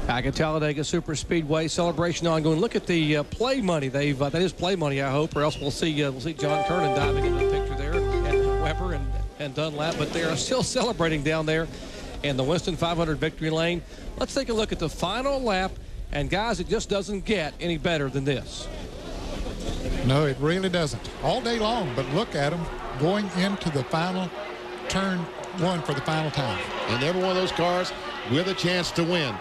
Back at Talladega Superspeedway, celebration ongoing. Look at the play money. That is play money, I hope, or else we'll see John Kernan diving into the picture there, and Weber and Dunlap. But they are still celebrating down there in the Winston 500 victory lane. Let's take a look at the final lap. And guys, it just doesn't get any better than this. No, it really doesn't. All day long, but look at them going into the final turn one for the final time. And every one of those cars with a chance to win.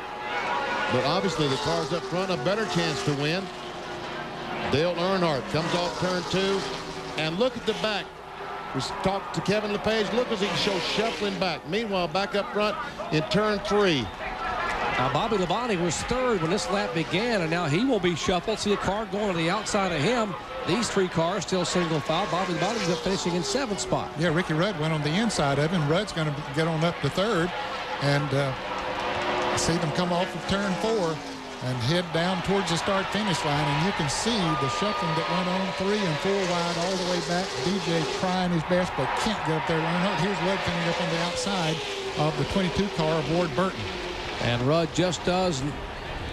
But obviously the cars up front a better chance to win. Dale Earnhardt comes off turn 2. And look at the back. We talked to Kevin LePage. Look as he shows shuffling back. Meanwhile, back up front in turn 3. Now, Bobby Labonte was third when this lap began, and now he will be shuffled. See a car going to the outside of him. These 3 cars still single file. Bobby Labonte's up finishing in 7th spot. Yeah, Ricky Rudd went on the inside of him. Rudd's going to get on up to 3rd. And see them come off of turn 4 and head down towards the start-finish line. And you can see the shuffling that went on 3 and 4 wide all the way back. DJ trying his best, but can't get up there. Here's Rudd coming up on the outside of the 22 car of Ward Burton. And Rudd just does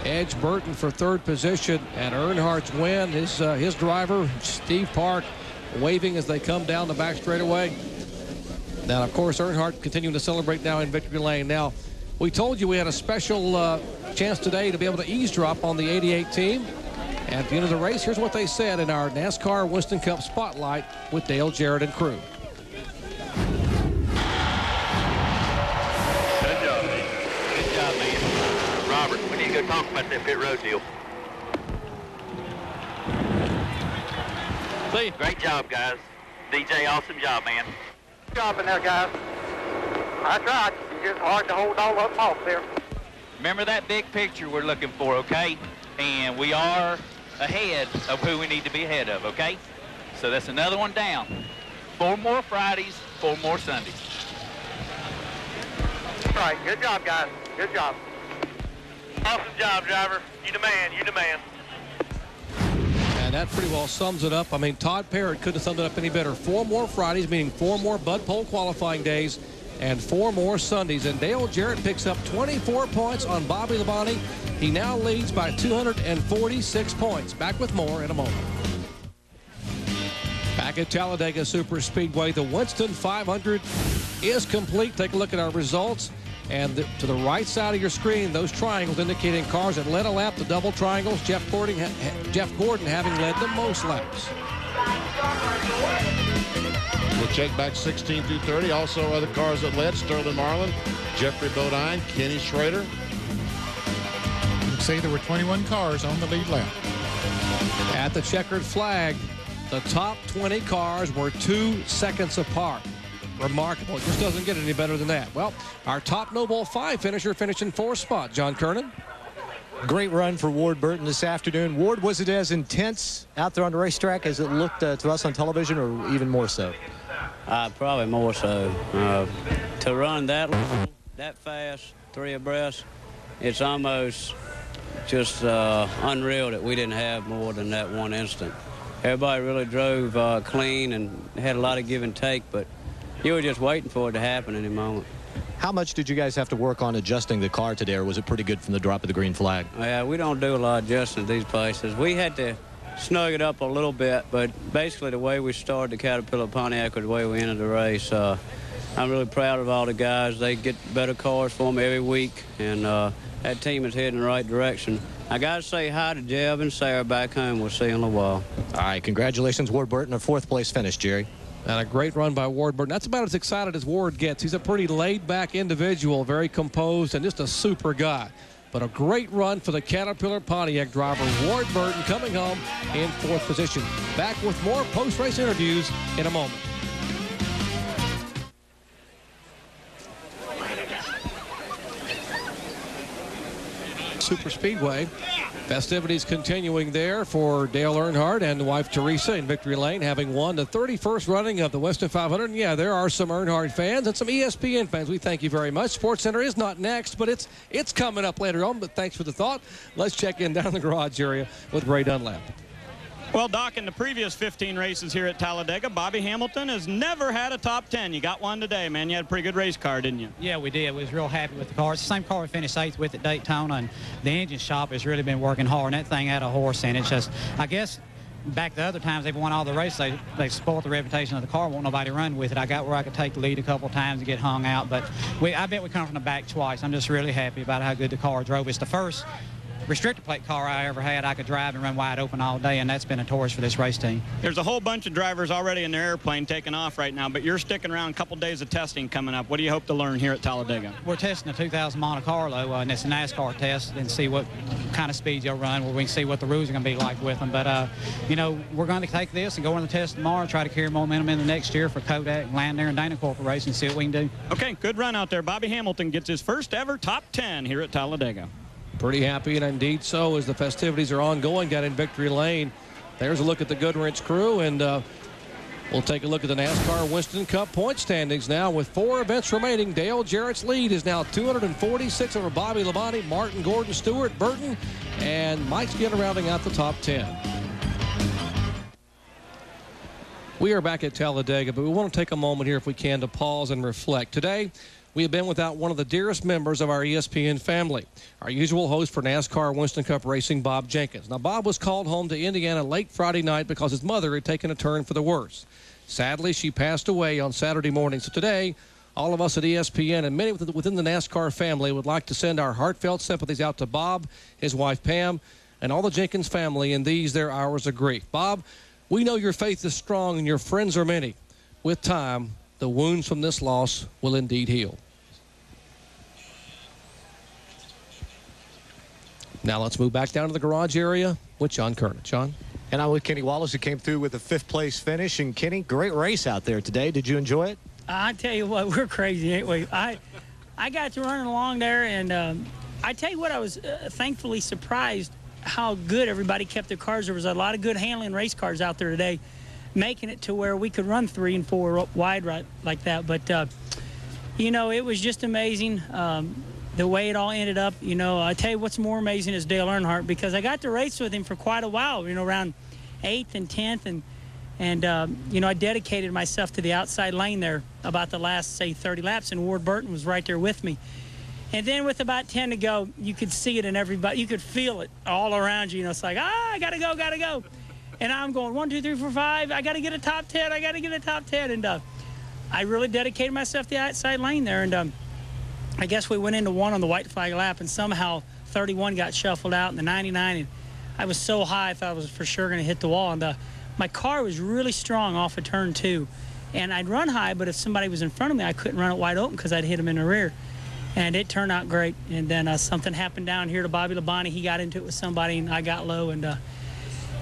edge Burton for 3rd position. And Earnhardt's win. His driver, Steve Park, waving as they come down the back straightaway. Now, of course, Earnhardt continuing to celebrate now in victory lane. Now, we told you we had a special chance today to be able to eavesdrop on the 88 team. And at the end of the race, here's what they said in our NASCAR Winston Cup Spotlight with Dale Jarrett and crew. Talk about that pit road deal. See, great job, guys. DJ, awesome job, man. Good job in there, guys. I tried. It's just hard to hold all of them off there. Remember that big picture we're looking for, okay? And we are ahead of who we need to be ahead of, okay? So that's another one down. 4 more Fridays, 4 more Sundays. All right, good job, guys. Good job. Awesome job, driver. You the man. You the man. And that pretty well sums it up. I mean, Todd Parrott couldn't have summed it up any better. 4 more Fridays, meaning 4 more Bud Pole qualifying days, and 4 more Sundays. And Dale Jarrett picks up 24 points on Bobby Labonte. He now leads by 246 points. Back with more in a moment. Back at Talladega Superspeedway, the Winston 500 is complete. Take a look at our results. And to the right side of your screen, those triangles indicating cars that led a lap, the double triangles. Jeff Gordon having led the most laps. We'll check back 16 through 30. Also other cars that led: Sterling Marlin, Jeffrey Bodine, Kenny Schrader. You can see there were 21 cars on the lead lap. At the checkered flag, the top 20 cars were 2 seconds apart. Remarkable. It just doesn't get any better than that. Well, our top No. 5 finisher finished in 4th spot. John Kernan. Great run for Ward Burton this afternoon. Ward, was it as intense out there on the racetrack as it looked to us on television, or even more so? Probably more so. To run that fast, 3 abreast, it's almost just unreal that we didn't have more than that one instant. Everybody really drove clean and had a lot of give and take, but you were just waiting for it to happen any moment. How much did you guys have to work on adjusting the car today, or was it pretty good from the drop of the green flag? Yeah, we don't do a lot of adjusting at these places. We had to snug it up a little bit, but basically the way we started the Caterpillar Pontiac or the way we ended the race, I'm really proud of all the guys. They get better cars for them every week, and that team is heading in the right direction. I got to say hi to Jeb and Sarah back home. We'll see you in a while. All right, congratulations, Ward Burton, a 4th place finish, Jerry. And a great run by Ward Burton. That's about as excited as Ward gets. He's a pretty laid-back individual, very composed, and just a super guy. But a great run for the Caterpillar Pontiac driver, Ward Burton, coming home in 4th position. Back with more post-race interviews in a moment. Superspeedway. Festivities continuing there for Dale Earnhardt and wife Teresa in victory lane, having won the 31st running of the Winston 500. And yeah, there are some Earnhardt fans and some ESPN fans. We thank you very much. Sports Center is not next, but it's coming up later on. But thanks for the thought. Let's check in down in the garage area with Ray Dunlap. Well, Doc, in the previous 15 races here at Talladega, Bobby Hamilton has never had a top 10. You got one today, man. You had a pretty good race car, didn't you? Yeah, we did. We was real happy with the car. It's the same car we finished 8th with at Daytona, and the engine shop has really been working hard, and that thing had a horse in it. It's just, I guess, back the other times they've won all the races, they spoiled the reputation of the car, won't nobody run with it. I got where I could take the lead a couple of times and get hung out, but I bet we come from the back twice. I'm just really happy about how good the car drove. It's the first restrictor plate car I ever had I could drive and run wide open all day, and that's been a torch for this race team. There's a whole bunch of drivers already in their airplane taking off right now, but you're sticking around a couple days of testing coming up. What do you hope to learn here at Talladega? We're testing the 2000 Monte Carlo, and it's a NASCAR test, and see what kind of speeds you'll run, where we can see what the rules are going to be like with them. But, you know, we're going to take this and go on the test tomorrow and try to carry momentum into next year for Kodak, Landner, and Dana Corporation and see what we can do. Okay, good run out there. Bobby Hamilton gets his first ever top 10 here at Talladega. Pretty happy, and indeed so, as the festivities are ongoing down in Victory Lane. There's a look at the Goodwrench crew, and we'll take a look at the NASCAR Winston Cup point standings now. With 4 events remaining, Dale Jarrett's lead is now 246 over Bobby Labonte, Martin, Gordon, Stewart, Burton, and Mike Skinner rounding out the top 10. We are back at Talladega, but we want to take a moment here, if we can, to pause and reflect. Today, we have been without one of the dearest members of our ESPN family, our usual host for NASCAR Winston Cup Racing, Bob Jenkins. Now, Bob was called home to Indiana late Friday night because his mother had taken a turn for the worse. Sadly, she passed away on Saturday morning. So today, all of us at ESPN and many within the NASCAR family would like to send our heartfelt sympathies out to Bob, his wife Pam, and all the Jenkins family in these, their hours of grief. Bob, we know your faith is strong and your friends are many. With time, the wounds from this loss will indeed heal. Now let's move back down to the garage area with John Kernan. John? And I'm with Kenny Wallace, who came through with a 5th place finish. And Kenny, great race out there today. Did you enjoy it? I tell you what, we're crazy, ain't we? I got to running along there, and I tell you what, I was thankfully surprised how good everybody kept their cars. There was a lot of good handling race cars out there today, making it to where we could run 3 and 4 wide right like that. But, you know, it was just amazing the way it all ended up. You know, I tell you what's more amazing is Dale Earnhardt, because I got to race with him for quite a while, you know, around 8th and 10th. And you know, I dedicated myself to the outside lane there about the last, say, 30 laps, and Ward Burton was right there with me. And then with about 10 to go, you could see it in everybody. You could feel it all around you. You know, it's like, I got to go, got to go. And I'm going 1, 2, 3, 4, 5. I got to get a top 10. I got to get a top 10. And I really dedicated myself to the outside lane there. And I guess we went into 1 on the white flag lap, and somehow 31 got shuffled out in the 99. And I was so high, I thought I was for sure going to hit the wall. And my car was really strong off of turn 2. And I'd run high, but if somebody was in front of me, I couldn't run it wide open because I'd hit him in the rear. And it turned out great. And then something happened down here to Bobby Labonte. He got into it with somebody, and I got low. And,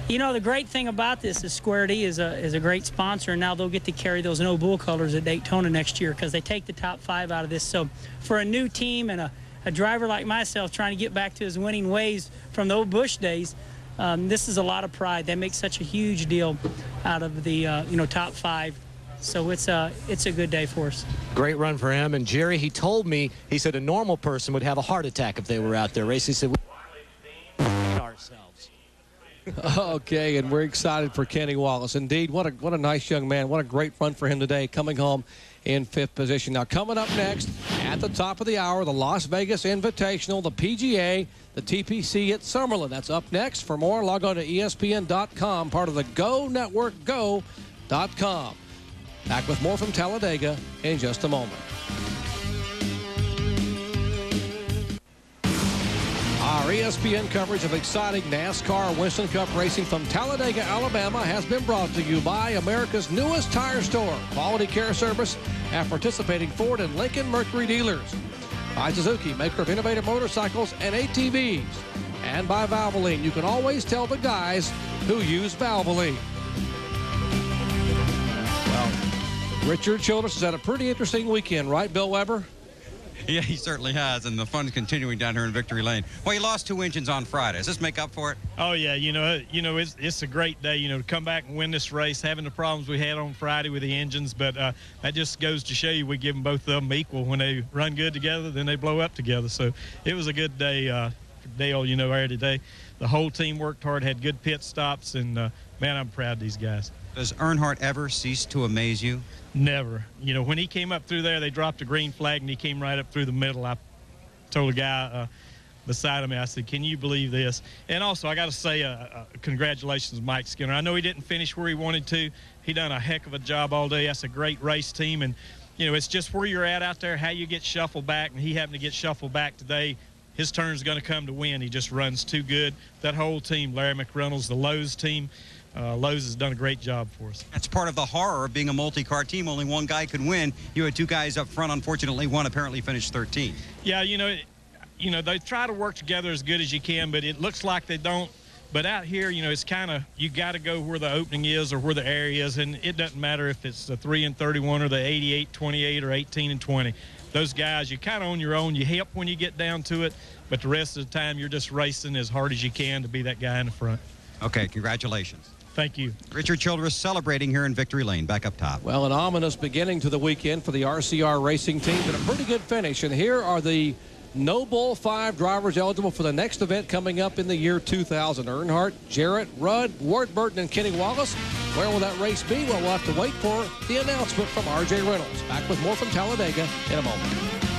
you know, the great thing about this is Square D is a great sponsor, and now they'll get to carry those no bull colors at Daytona next year because they take the top 5 out of this. So for a new team and a driver like myself trying to get back to his winning ways from the old Busch days, this is a lot of pride. They make such a huge deal out of the, you know, top 5. So it's a good day for us. Great run for him. And Jerry, he told me, he said a normal person would have a heart attack if they were out there racing. He said, we ourselves. Okay, and we're excited for Kenny Wallace. Indeed, what a nice young man. What a great run for him today, coming home in 5th position. Now, coming up next, at the top of the hour, the Las Vegas Invitational, the PGA, the TPC at Summerlin. That's up next. For more, log on to ESPN.com, part of the Go Network, go.com. Back with more from Talladega in just a moment. Our ESPN coverage of exciting NASCAR Winston Cup racing from Talladega, Alabama has been brought to you by America's newest tire store, quality care service at participating Ford and Lincoln Mercury dealers. By Suzuki, maker of innovative motorcycles and ATVs. And by Valvoline, you can always tell the guys who use Valvoline. Well, Richard Childress has had a pretty interesting weekend, right, Bill Weber? Yeah, he certainly has, and the fun's continuing down here in Victory Lane. Well, he lost 2 engines on Friday. Does this make up for it? Oh, yeah. You know, it's a great day, you know, to come back and win this race, having the problems we had on Friday with the engines. But that just goes to show you we give them both of them equal. When they run good together, then they blow up together. So it was a good day for Dale, you know, there today. The whole team worked hard, had good pit stops, and, man, I'm proud of these guys. Does Earnhardt ever cease to amaze you? Never. You know, when he came up through there, they dropped a green flag, and he came right up through the middle. I told a guy beside me, I said, can you believe this? And also, I got to say congratulations to Mike Skinner. I know he didn't finish where he wanted to. He done a heck of a job all day. That's a great race team. And, you know, it's just where you're at out there, how you get shuffled back. And he happened to get shuffled back today. His turn's going to come to win. He just runs too good. That whole team, Larry McReynolds, the Lowe's team, Lowe's has done a great job for us. That's part of the horror of being a multi-car team. Only one guy could win. You had two guys up front. Unfortunately, one apparently finished 13th. Yeah, you know, they try to work together as good as you can, but it looks like they don't. But out here, you know, it's kind of, you got to go where the opening is or where the area is, and it doesn't matter if it's the 3 and 31 or the 88-28 or 18 and 20. Those guys, you're kind of on your own. You help when you get down to it, but the rest of the time you're just racing as hard as you can to be that guy in the front. Okay, congratulations. Thank you. Richard Childress celebrating here in Victory Lane, back up top. Well, an ominous beginning to the weekend for the RCR racing team, but a pretty good finish. And here are the No Bull 5 drivers eligible for the next event coming up in the year 2000. Earnhardt, Jarrett, Rudd, Ward Burton, and Kenny Wallace. Where will that race be? Well, we'll have to wait for the announcement from R.J. Reynolds. Back with more from Talladega in a moment.